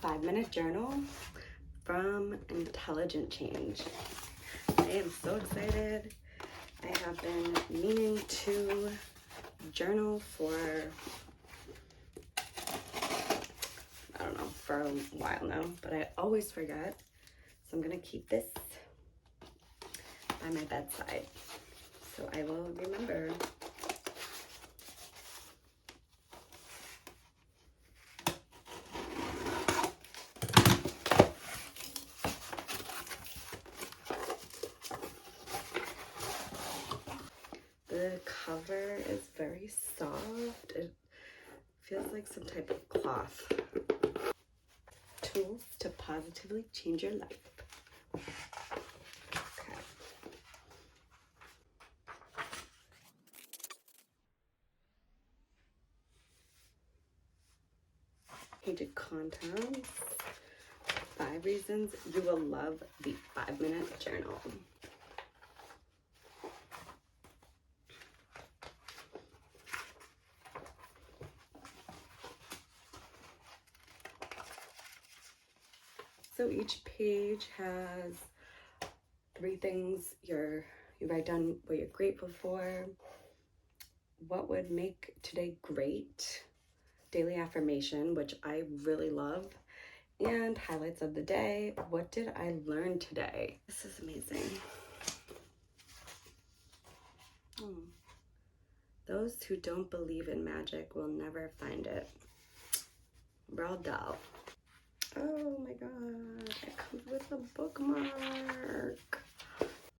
5-minute journal from Intelligent Change. I am so excited. I have been meaning to journal for, I don't know, for a while now, but I always forget. So I'm gonna keep this by my bedside so I will remember. The cover is very soft. It feels like some type of cloth. Tools to positively change your life. Okay. Page of contents. 5 reasons you will love the 5-minute journal. So each page has 3 things you write down what you're grateful for, what would make today great, daily affirmation, which I really love, and highlights of the day. What did I learn today? This is amazing. Those who don't believe in magic will never find it. Roald Dahl. Oh my god, it comes with a bookmark.